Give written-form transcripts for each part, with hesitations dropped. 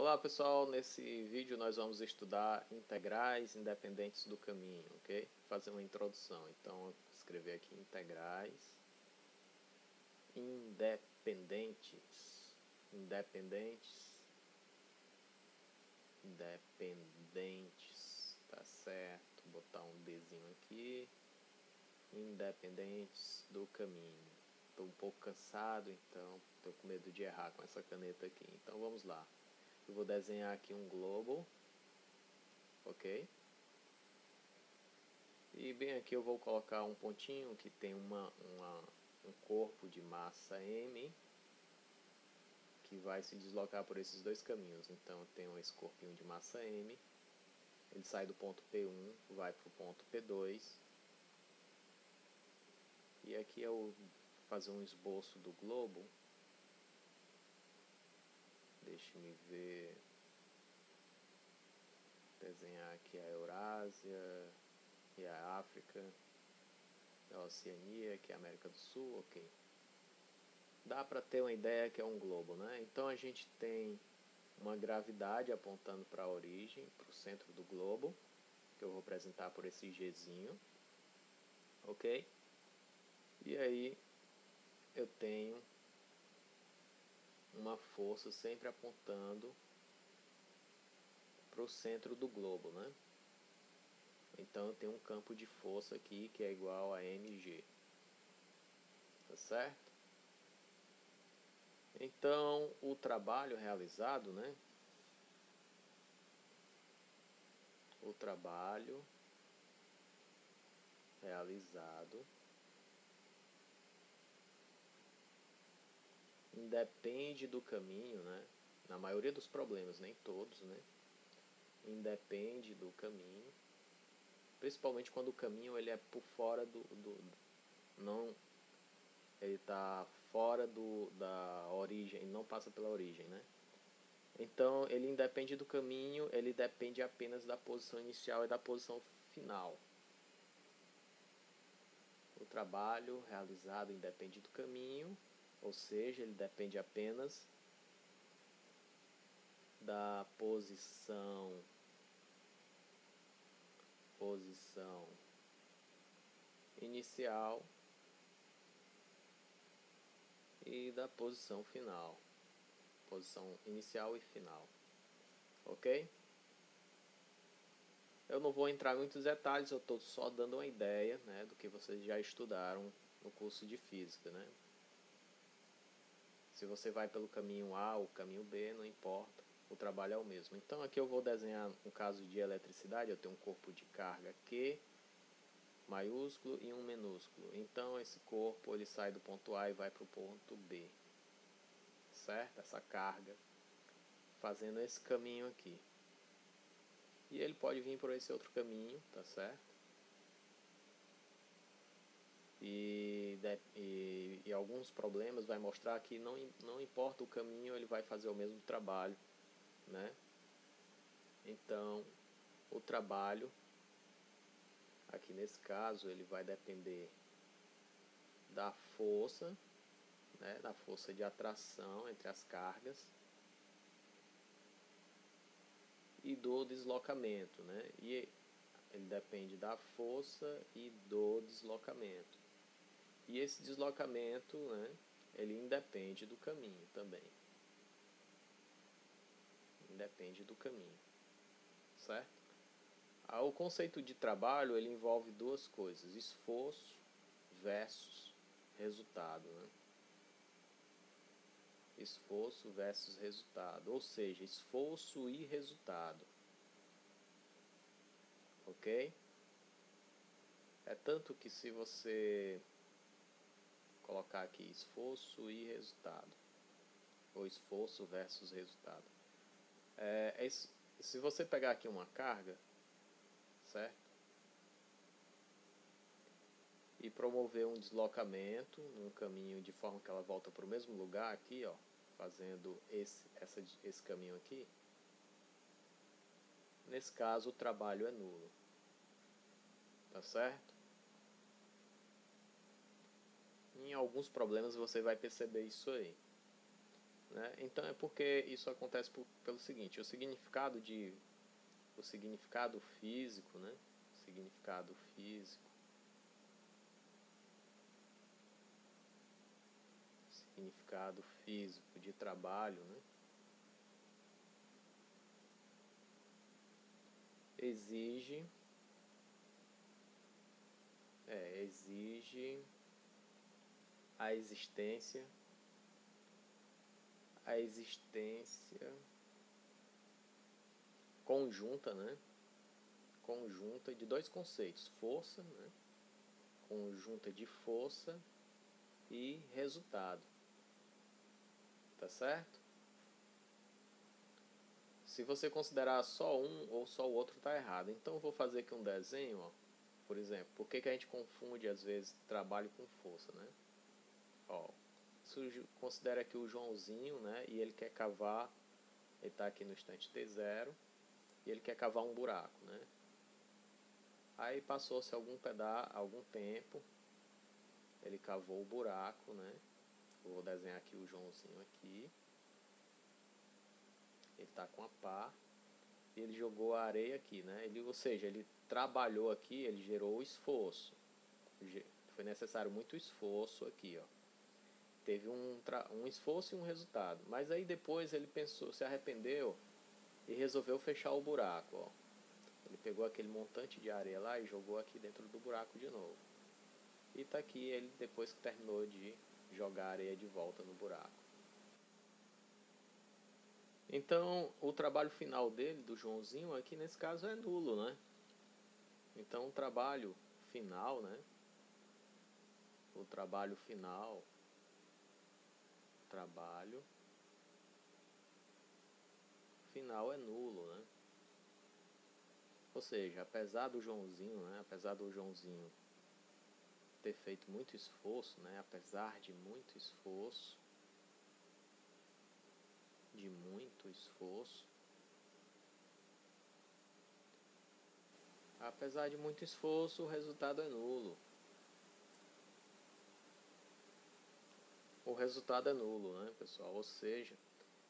Olá pessoal, nesse vídeo nós vamos estudar integrais independentes do caminho, ok? Fazer uma introdução, então vou escrever aqui integrais independentes, tá certo, vou botar um Dzinho aqui, independentes do caminho. Estou um pouco cansado, então estou com medo de errar com essa caneta aqui, então vamos lá. Eu vou desenhar aqui um globo, ok? E bem aqui eu vou colocar um pontinho que tem um corpo de massa M que vai se deslocar por esses dois caminhos. Então eu tenho esse corpinho de massa M, ele sai do ponto P1, vai para o ponto P2. E aqui eu vou fazer um esboço do globo. Deixe-me ver. Desenhar aqui a Eurásia e a África, a Oceania, que é a América do Sul, ok. Dá para ter uma ideia que é um globo, né? Então a gente tem uma gravidade apontando para a origem, para o centro do globo, que eu vou apresentar por esse Gzinho, ok? E aí eu tenho uma força sempre apontando para o centro do globo, né? Então eu tenho um campo de força aqui que é igual a mg, tá certo? Então o trabalho realizado, né? O trabalho realizado independe do caminho, né? Na maioria dos problemas, nem todos, né? Independe do caminho, principalmente quando o caminho ele é por fora não, ele está fora da origem, ele não passa pela origem, né? Então ele independe do caminho, ele depende apenas da posição inicial e da posição final. O trabalho realizado independe do caminho, ou seja, ele depende apenas da posição inicial e da posição final, posição inicial e final, ok? Eu não vou entrar em muitos detalhes, eu estou só dando uma ideia, né, do que vocês já estudaram no curso de física, né? Se você vai pelo caminho A ou caminho B, não importa, o trabalho é o mesmo. Então aqui eu vou desenhar um caso de eletricidade, eu tenho um corpo de carga Q maiúsculo e um minúsculo. Então esse corpo ele sai do ponto A e vai para o ponto B, certo? Essa carga fazendo esse caminho aqui. E ele pode vir por esse outro caminho, tá certo? E alguns problemas vai mostrar que não importa o caminho, ele vai fazer o mesmo trabalho, né? Então o trabalho aqui nesse caso ele vai depender da força, né, da força de atração entre as cargas e do deslocamento, né? E ele depende da força e do deslocamento. E esse deslocamento, né, ele independe do caminho também. Independe do caminho, certo? O conceito de trabalho ele envolve duas coisas: esforço versus resultado, né? Esforço versus resultado, ou seja, esforço e resultado, ok? É tanto que se você colocar aqui esforço e resultado, ou esforço versus resultado, se você pegar aqui uma carga, certo? E promover um deslocamento num caminho de forma que ela volta para o mesmo lugar aqui, ó, fazendo esse caminho aqui, nesse caso o trabalho é nulo, tá certo? Em alguns problemas você vai perceber isso aí. né? Então é porque isso acontece pelo seguinte, o significado físico, né? Significado físico, significado físico de trabalho, né? Exige a existência conjunta, né? Conjunta de dois conceitos, força, né? Conjunta de força e resultado, tá certo? Se você considerar só um ou só o outro, tá errado. Então eu vou fazer aqui um desenho, ó. Por exemplo, por que a gente confunde às vezes trabalho com força, né? Ó, considera aqui o Joãozinho, né? E ele quer cavar, ele está aqui no instante T0 e ele quer cavar um buraco, né? Aí passou-se algum tempo, ele cavou o buraco, né? Eu vou desenhar aqui o Joãozinho aqui. Ele está com a pá e ele jogou a areia aqui, né? Ou seja, ele trabalhou aqui, ele gerou esforço. Foi necessário muito esforço aqui, ó. Teve um esforço e um resultado. Mas aí depois ele pensou, se arrependeu e resolveu fechar o buraco, ó. Ele pegou aquele montante de areia lá e jogou aqui dentro do buraco de novo. E tá aqui ele depois que terminou de jogar a areia de volta no buraco. Então o trabalho final dele, do Joãozinho, aqui nesse caso é nulo, né? Então o trabalho final, né? O trabalho final é nulo, né? Ou seja, apesar do Joãozinho, né? Apesar do Joãozinho ter feito muito esforço, né? Apesar de muito esforço, o resultado é nulo. O resultado é nulo, né, pessoal? Ou seja,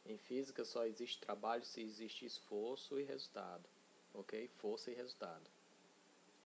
em física só existe trabalho se existe esforço e resultado, ok? Força e resultado.